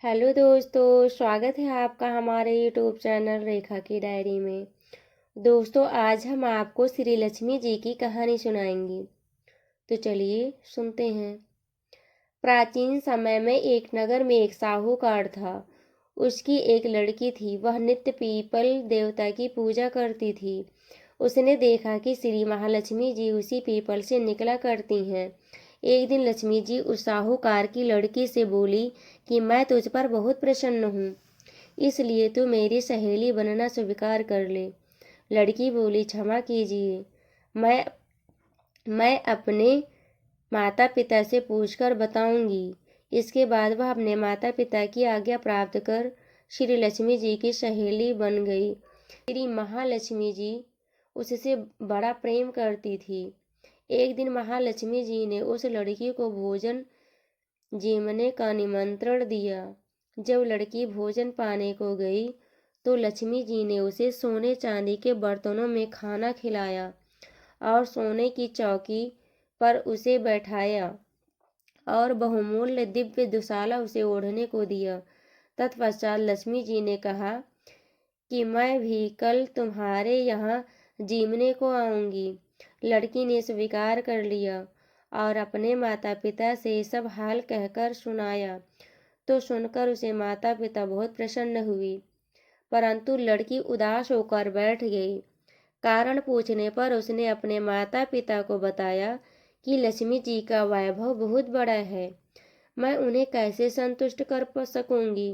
Hello दोस्तों, स्वागत है आपका हमारे यूट्यूब चैनल रेखा की डायरी में। दोस्तों, आज हम आपको श्री लक्ष्मी जी की कहानी सुनाएंगे। तो चलिए सुनते हैं। प्राचीन समय में एक नगर में एक साहूकार था। उसकी एक लड़की थी। वह नित्य पीपल देवता की पूजा करती थी। उसने देखा कि श्री महालक्ष्मी जी उसी पीपल से निकला करती हैं। एक दिन लक्ष्मी जी उस साहूकार की लड़की से बोली कि मैं तुझ पर बहुत प्रसन्न हूँ, इसलिए तू मेरी सहेली बनना स्वीकार कर ले। लड़की बोली, क्षमा कीजिए, मैं मैं अपने माता पिता से पूछकर बताऊंगी। इसके बाद वह अपने माता पिता की आज्ञा प्राप्त कर श्री लक्ष्मी जी की सहेली बन गई। श्री महालक्ष्मी जी उससे बड़ा प्रेम करती थी। एक दिन महालक्ष्मी जी ने उस लड़की को भोजन जीमने का निमंत्रण दिया। जब लड़की भोजन पाने को गई तो लक्ष्मी जी ने उसे सोने चांदी के बर्तनों में खाना खिलाया और सोने की चौकी पर उसे बैठाया और बहुमूल्य दिव्य दुशाला उसे ओढ़ने को दिया। तत्पश्चात लक्ष्मी जी ने कहा कि मैं भी कल तुम्हारे यहाँ जीमने को आऊंगी। लड़की ने स्वीकार कर लिया और अपने माता पिता से सब हाल कहकर सुनाया। तो सुनकर उसे माता पिता बहुत प्रसन्न हुई, परंतु लड़की उदास होकर बैठ गई। कारण पूछने पर उसने अपने माता पिता को बताया कि लक्ष्मी जी का वैभव बहुत बड़ा है, मैं उन्हें कैसे संतुष्ट कर सकूंगी।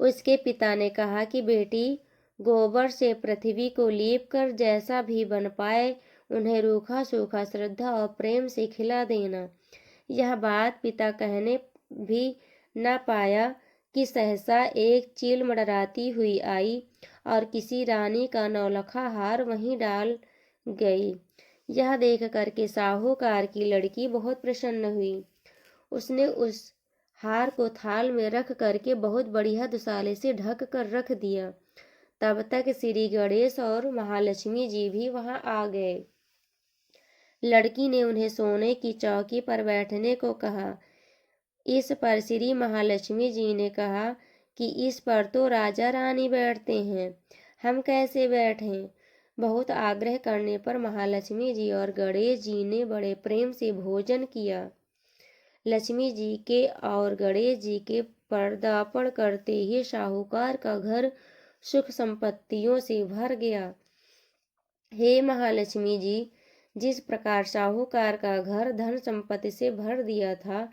उसके पिता ने कहा कि बेटी, गोबर से पृथ्वी को लीप कर जैसा भी बन पाए उन्हें रूखा सूखा श्रद्धा और प्रेम से खिला देना। यह बात पिता कहने भी न पाया कि सहसा एक चील मडराती हुई आई और किसी रानी का नौलखा हार वहीं डाल गई। यह देख करके साहूकार की लड़की बहुत प्रसन्न हुई। उसने उस हार को थाल में रख करके बहुत बढ़िया दुशाले से ढक कर रख दिया। तब तक श्री गणेश और महालक्ष्मी जी भी वहां आ गए। लड़की ने उन्हें सोने की चौकी पर बैठने को कहा। इस पर श्री महालक्ष्मी जी ने कहा कि इस पर तो राजा रानी बैठते हैं, हम कैसे बैठें। बहुत आग्रह करने पर महालक्ष्मी जी और गणेश जी ने बड़े प्रेम से भोजन किया। लक्ष्मी जी के और गणेश जी के पदार्पण करते ही साहूकार का घर सुख संपत्तियों से भर गया। हे महालक्ष्मी जी, जिस प्रकार साहूकार का घर धन संपत्ति से भर दिया था,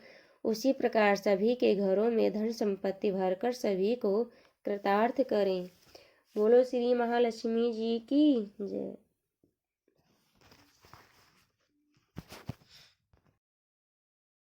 उसी प्रकार सभी के घरों में धन संपत्ति भरकर सभी को कृतार्थ करें। बोलो श्री महालक्ष्मी जी की जय।